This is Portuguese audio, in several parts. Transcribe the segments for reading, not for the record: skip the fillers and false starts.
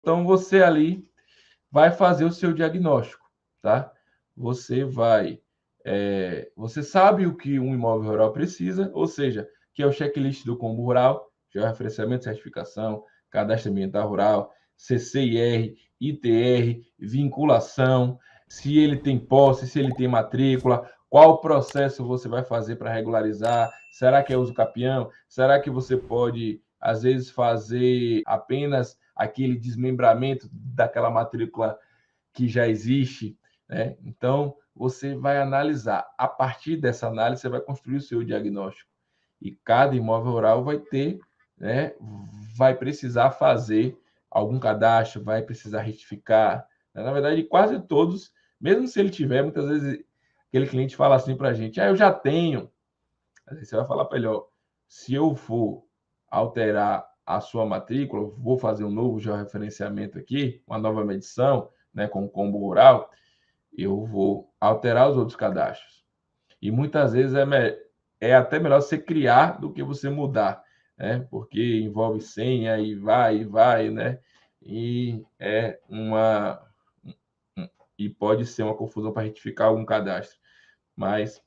Então, você ali vai fazer o seu diagnóstico, tá? Você vai... você sabe o que um imóvel rural precisa, ou seja, que é o checklist do Combo Rural, georreferenciamento, certificação, cadastro ambiental rural, CCIR, ITR, vinculação, se ele tem posse, se ele tem matrícula, qual processo você vai fazer para regularizar, será que é uso capião, será que você pode, às vezes, fazer apenas aquele desmembramento daquela matrícula que já existe, né? Então, você vai analisar. A partir dessa análise, você vai construir o seu diagnóstico. E cada imóvel rural vai ter, né? Vai precisar fazer algum cadastro, vai precisar retificar. Na verdade, quase todos, mesmo se ele tiver, muitas vezes aquele cliente fala assim para a gente: eu já tenho. Aí você vai falar para ele: se eu for alterar a sua matrícula, vou fazer um novo georreferenciamento aqui, uma nova medição, né, com o combo rural, eu vou alterar os outros cadastros. E muitas vezes é até melhor você criar do que você mudar, né? Porque envolve senha e vai, né? E e pode ser uma confusão para retificar algum cadastro. Mas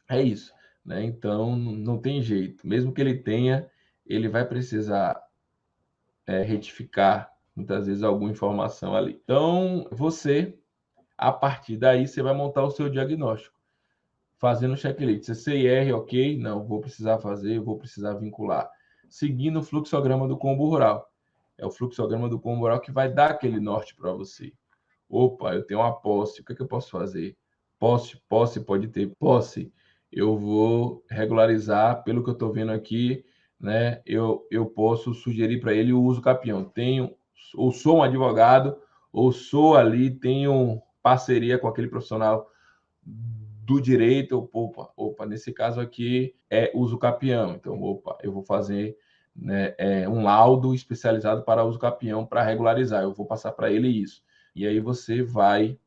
é isso, né? Então não tem jeito. Mesmo que ele tenha, ele vai precisar retificar muitas vezes alguma informação ali. Então você, a partir daí, você vai montar o seu diagnóstico, fazendo o checklist. CCIR, ok? Não, vou precisar fazer, vou precisar vincular. Seguindo o fluxograma do combo rural. É o fluxograma do combo rural que vai dar aquele norte para você. Opa, eu tenho uma posse, o que, é que eu posso fazer? Posse pode ter posse. Eu vou regularizar, pelo que eu estou vendo aqui, né? Eu posso sugerir para ele o uso capião. Tenho, ou sou um advogado, ou sou ali, tenho parceria com aquele profissional do direito. Opa, nesse caso aqui é uso capião. Então, opa, eu vou fazer, né, um laudo especializado para uso capião para regularizar. Eu vou passar para ele isso. E aí você vai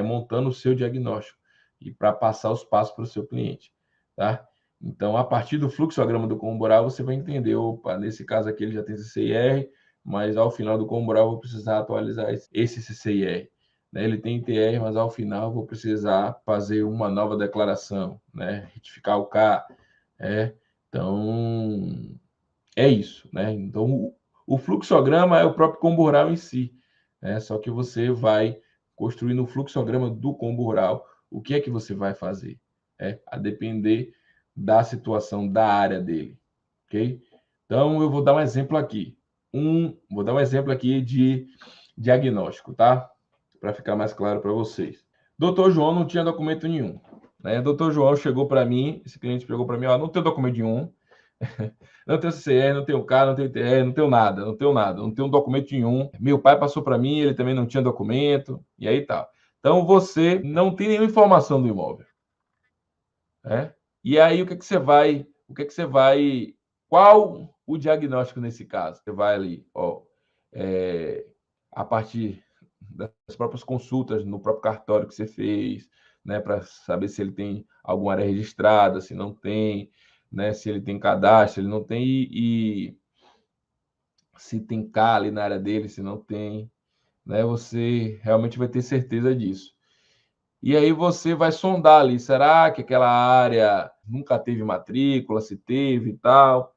montando o seu diagnóstico e para passar os passos para o seu cliente, tá? Então, a partir do fluxograma do comboral, você vai entender, opa, nesse caso aqui ele já tem CCIR, mas ao final do comboral eu vou precisar atualizar esse CCIR. Né? Ele tem ITR, mas ao final eu vou precisar fazer uma nova declaração, né? Retificar o K. Então, é isso, né? Então, o fluxograma é o próprio combo rural em si, né? Só que você vai construir no fluxograma do combo rural o que é que você vai fazer, a depender da situação da área dele, ok? Então, eu vou dar um exemplo aqui. Vou dar um exemplo aqui de diagnóstico, tá? Para ficar mais claro para vocês. Doutor João não tinha documento nenhum, né? Doutor João chegou para mim, esse cliente chegou para mim, não tem documento nenhum, não tenho CCR, não tenho K, não tenho ITR, não tenho nada, não tenho documento nenhum. Meu pai passou para mim, ele também não tinha documento, e aí tá. Então você não tem nenhuma informação do imóvel, né? E aí qual o diagnóstico nesse caso? Você vai ali, a partir das próprias consultas no próprio cartório que você fez, né, para saber se ele tem alguma área registrada, se não tem, né, se ele tem cadastro, se ele não tem, e se tem cali na área dele, se não tem, né, você realmente vai ter certeza disso. E aí você vai sondar ali, será que aquela área nunca teve matrícula, se teve e tal.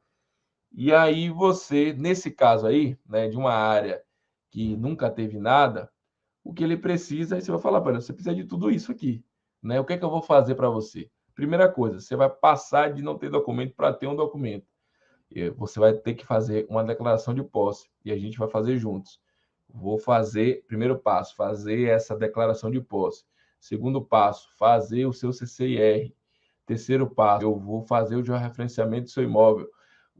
E aí você, nesse caso aí, né, de uma área que nunca teve nada, o que ele precisa, aí você vai falar para ele, você precisa de tudo isso aqui, né? O que é que eu vou fazer para você? Primeira coisa, você vai passar de não ter documento para ter um documento. Você vai ter que fazer uma declaração de posse e a gente vai fazer juntos. Vou fazer, primeiro passo, fazer essa declaração de posse. Segundo passo, fazer o seu CCIR. Terceiro passo, eu vou fazer o georreferenciamento do seu imóvel.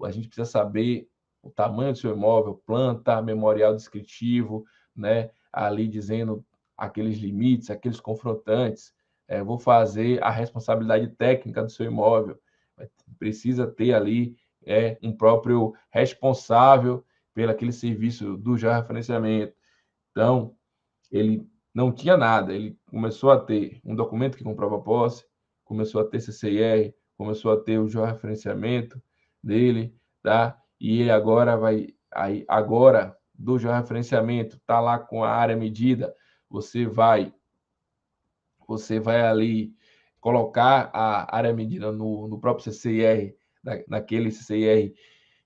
A gente precisa saber o tamanho do seu imóvel, planta, memorial descritivo, né? Ali dizendo aqueles limites, aqueles confrontantes. Vou fazer a responsabilidade técnica do seu imóvel. Precisa ter ali um próprio responsável pelo aquele serviço do georreferenciamento. Então, ele não tinha nada, ele começou a ter um documento que comprova a posse, começou a ter CCIR, começou a ter o georreferenciamento dele, tá? E ele agora do georreferenciamento está lá com a área medida, você vai ali colocar a área medida no próprio CCIR, naquele CCIR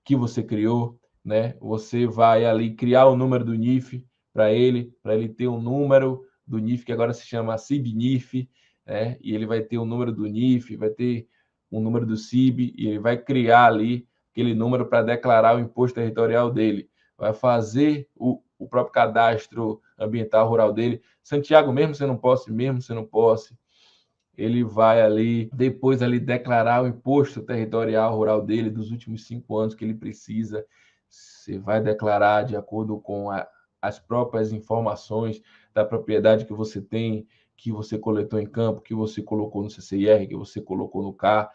que você criou, né? Você vai ali criar o número do NIF para ele ter um número do NIF que agora se chama CIB-NIF, né? E ele vai ter o número do NIF, vai ter o número do CIB, e ele vai criar ali aquele número para declarar o imposto territorial dele. Vai fazer o próprio cadastro ambiental rural dele. Santiago, mesmo você não posse, ele vai ali, depois ali, declarar o imposto territorial rural dele dos últimos 5 anos que ele precisa. Você vai declarar de acordo com as próprias informações da propriedade que você tem, que você coletou em campo, que você colocou no CCIR, que você colocou no CAR,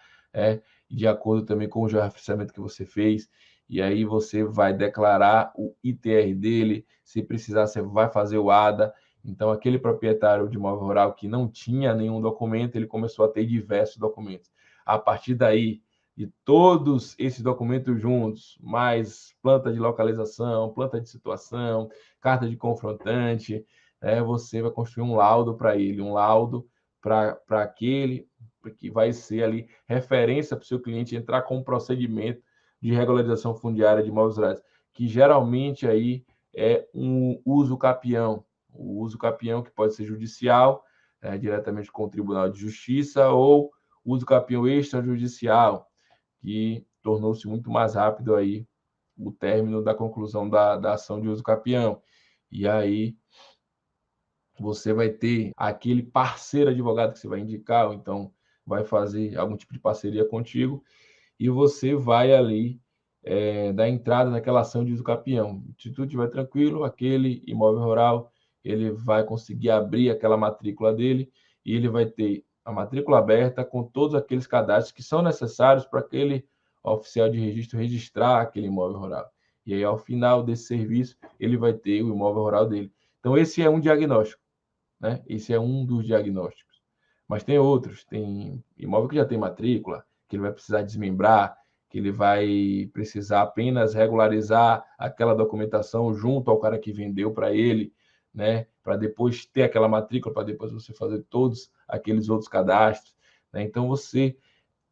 de acordo também com o georreferenciamento que você fez. E aí você vai declarar o ITR dele, se precisar você vai fazer o ADA. Então, aquele proprietário de imóvel rural que não tinha nenhum documento, ele começou a ter diversos documentos. A partir daí, de todos esses documentos juntos, mais planta de localização, planta de situação, carta de confrontante, você vai construir um laudo para ele, um laudo para aquele que vai ser ali referência para o seu cliente entrar com um procedimento de regularização fundiária de imóveis rurais, que geralmente aí é um uso capião. O uso capião, que pode ser judicial, diretamente com o Tribunal de Justiça, ou uso capião extrajudicial, que tornou-se muito mais rápido aí o término da conclusão da ação de uso capião. E aí você vai ter aquele parceiro advogado que você vai indicar, ou então vai fazer algum tipo de parceria contigo, e você vai ali dar entrada naquela ação de uso capião. Se tudo estiver tranquilo, aquele imóvel rural, ele vai conseguir abrir aquela matrícula dele e ele vai ter a matrícula aberta com todos aqueles cadastros que são necessários para aquele oficial de registro registrar aquele imóvel rural. E aí, ao final desse serviço, ele vai ter o imóvel rural dele. Então, esse é um diagnóstico, né? Esse é um dos diagnósticos. Mas tem outros, tem imóvel que já tem matrícula, que ele vai precisar desmembrar, que ele vai precisar apenas regularizar aquela documentação junto ao cara que vendeu para ele, né? Para depois ter aquela matrícula, para depois você fazer todos aqueles outros cadastros, né? Então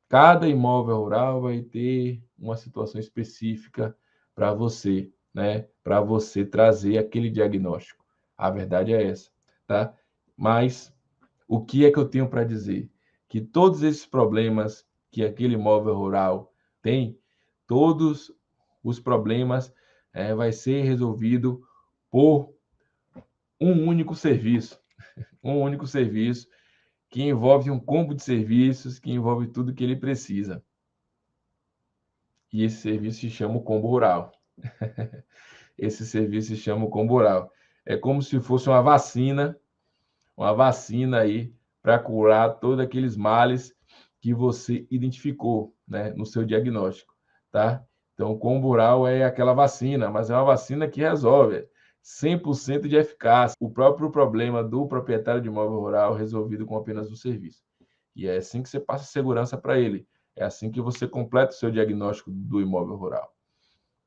cada imóvel rural vai ter uma situação específica para você, né? Para você trazer aquele diagnóstico. A verdade é essa, tá? Mas o que é que eu tenho para dizer? Que todos esses problemas que aquele imóvel rural tem, todos os problemas vai ser resolvido por um único serviço. Um único serviço que envolve um combo de serviços, que envolve tudo que ele precisa. E esse serviço se chama o combo rural. Esse serviço se chama o combo rural. É como se fosse uma vacina aí para curar todos aqueles males que você identificou, né, no seu diagnóstico, tá? Então, o combo rural é aquela vacina, mas é uma vacina que resolve, 100% de eficácia. O próprio problema do proprietário de imóvel rural resolvido com apenas um serviço. E é assim que você passa segurança para ele. É assim que você completa o seu diagnóstico do imóvel rural.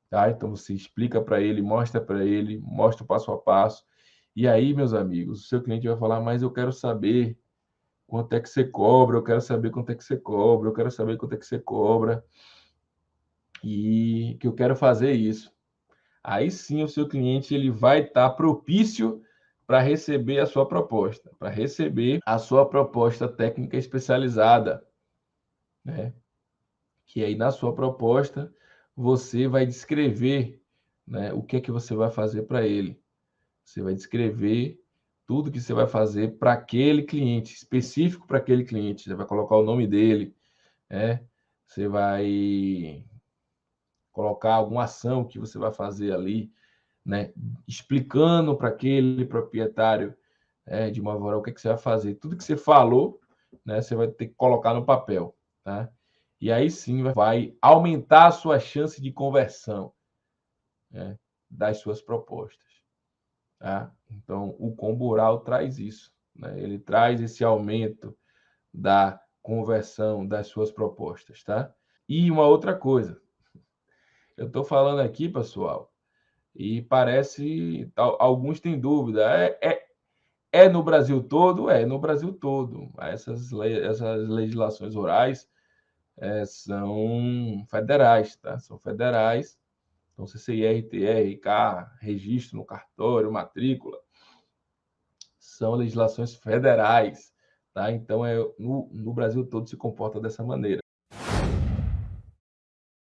Tá? Então, você explica para ele, mostra o passo a passo. E aí, meus amigos, o seu cliente vai falar, mas eu quero saber quanto é que você cobra, eu quero saber quanto é que você cobra, eu quero saber quanto é que você cobra, e que eu quero fazer isso. Aí sim, o seu cliente ele vai estar propício para receber a sua proposta, para receber a sua proposta técnica especializada, né? Que aí na sua proposta você vai descrever, né, o que é que você vai fazer para ele. Você vai descrever tudo que você vai fazer para aquele cliente, específico para aquele cliente. Você vai colocar o nome dele, né? Você vai colocar alguma ação que você vai fazer ali, né? Explicando para aquele proprietário de imóvel rural o que, é que você vai fazer. Tudo que você falou, né? Você vai ter que colocar no papel, tá? E aí sim vai aumentar a sua chance de conversão, né, das suas propostas. Tá? Então, o combo rural traz isso, né? Ele traz esse aumento da conversão das suas propostas, tá? E uma outra coisa, eu estou falando aqui, pessoal, E parece, alguns têm dúvida, é no Brasil todo? É no Brasil todo. Essas legislações rurais são federais, tá? São federais. Então, CCIR, TRK, registro no cartório, matrícula, são legislações federais, tá? Então, no Brasil todo se comporta dessa maneira.